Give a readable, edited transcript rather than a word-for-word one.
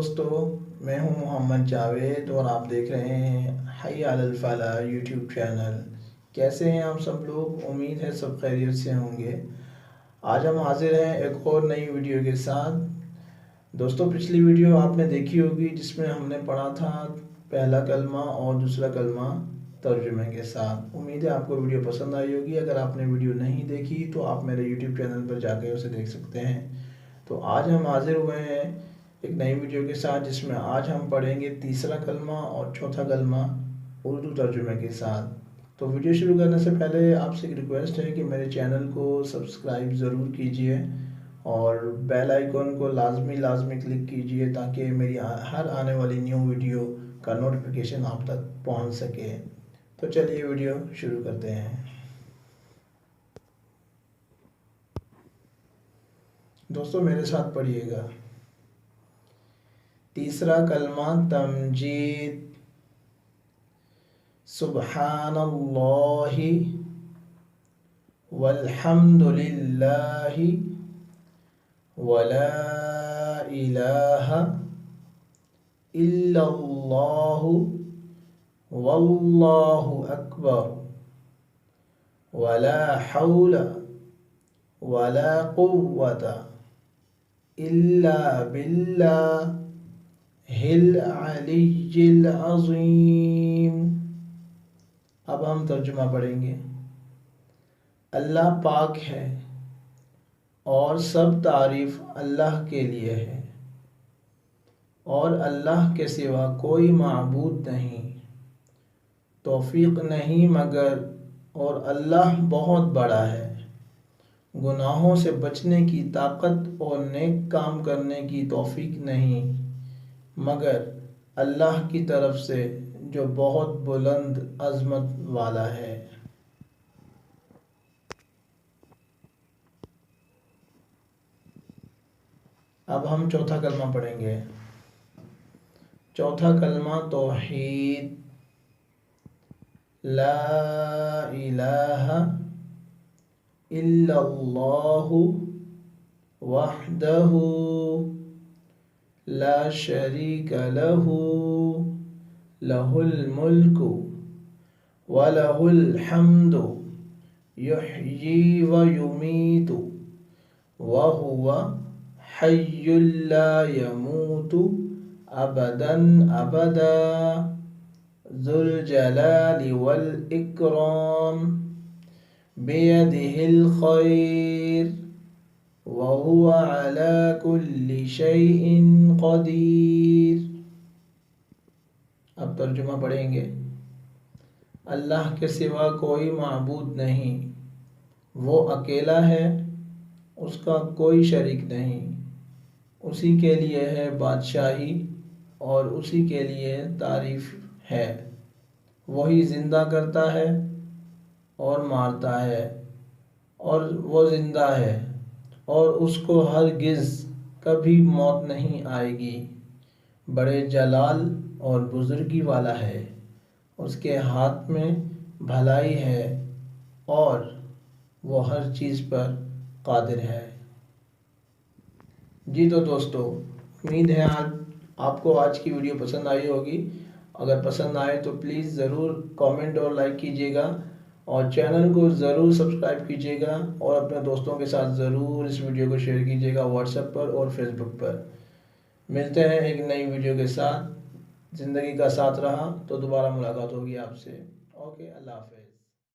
दोस्तों, मैं हूं मोहम्मद जावेद और आप देख रहे हैं हई अलल फलाह यूट्यूब चैनल। कैसे हैं आप सब लोग? उम्मीद है सब खैरियत से होंगे। आज हम हाजिर हैं एक और नई वीडियो के साथ। दोस्तों, पिछली वीडियो आपने देखी होगी जिसमें हमने पढ़ा था पहला कलमा और दूसरा कलमा तर्जुमे के साथ। उम्मीद है आपको वीडियो पसंद आई होगी। अगर आपने वीडियो नहीं देखी तो आप मेरे यूट्यूब चैनल पर जाकर उसे देख सकते हैं। तो आज हम हाजिर हुए हैं एक नई वीडियो के साथ जिसमें आज हम पढ़ेंगे तीसरा कलमा और चौथा कलमा उर्दू तर्जुमे के साथ। तो वीडियो शुरू करने से पहले आपसे एक रिक्वेस्ट है कि मेरे चैनल को सब्सक्राइब ज़रूर कीजिए और बेल आइकॉन को लाजमी क्लिक कीजिए ताकि मेरी हर आने वाली न्यू वीडियो का नोटिफिकेशन आप तक पहुंच सके। तो चलिए वीडियो शुरू करते हैं। दोस्तों, मेरे साथ पढ़िएगा। तीसरा कलमा तमजीद। सुब्हानल्लाहि वल्हम्दुलिल्लाहि वला इलाहा इल्लल्लाहु वल्लाहु अकबर वला हौला वला कुव्वता इल्ला बिल्लाहिल अलिय्यिल अज़ीम। अब हम तर्जुमा पढ़ेंगे। अल्लाह पाक है और सब तारीफ़ अल्लाह के लिए है और अल्लाह के सिवा कोई माबूद नहीं, तौफीक नहीं मगर, और अल्लाह बहुत बड़ा है। गुनाहों से बचने की ताकत और नेक काम करने की तौफीक नहीं मगर अल्लाह की तरफ से जो बहुत बुलंद अज़मत वाला है। अब हम चौथा कलमा पढ़ेंगे। चौथा कलमा तौहीद। ला इलाहा इल्लल्लाहु वहदहु ला शरीक लहु लहुल मुल्कु व लहुल हम्दु युह्यी व युमीतु व हुवा हय्युल ला यमूतु अबदन अबदा ज़ुल जलाली वल इकराम बियदिहिल खैर व हुवा अला कुल्लि शैइन क़दीर। अब तर्जुमा पढ़ेंगे। अल्लाह के सिवा कोई माबूद नहीं, वो अकेला है, उसका कोई शरीक नहीं, उसी के लिए है बादशाही और उसी के लिए तारीफ़ है। वही ज़िंदा करता है और मारता है और वो ज़िंदा है और उसको हरगिज़ कभी मौत नहीं आएगी। बड़े जलाल और बुज़ुर्गी वाला है, उसके हाथ में भलाई है और वो हर चीज़ पर कादिर है। जी तो दोस्तों, उम्मीद है आपको आज की वीडियो पसंद आई होगी। अगर पसंद आए तो प्लीज़ ज़रूर कमेंट और लाइक कीजिएगा और चैनल को ज़रूर सब्सक्राइब कीजिएगा और अपने दोस्तों के साथ ज़रूर इस वीडियो को शेयर कीजिएगा व्हाट्सएप पर और फेसबुक पर। मिलते हैं एक नई वीडियो के साथ। ज़िंदगी का साथ रहा तो दोबारा मुलाकात होगी आपसे। ओके, अल्लाह हाफ़िज़।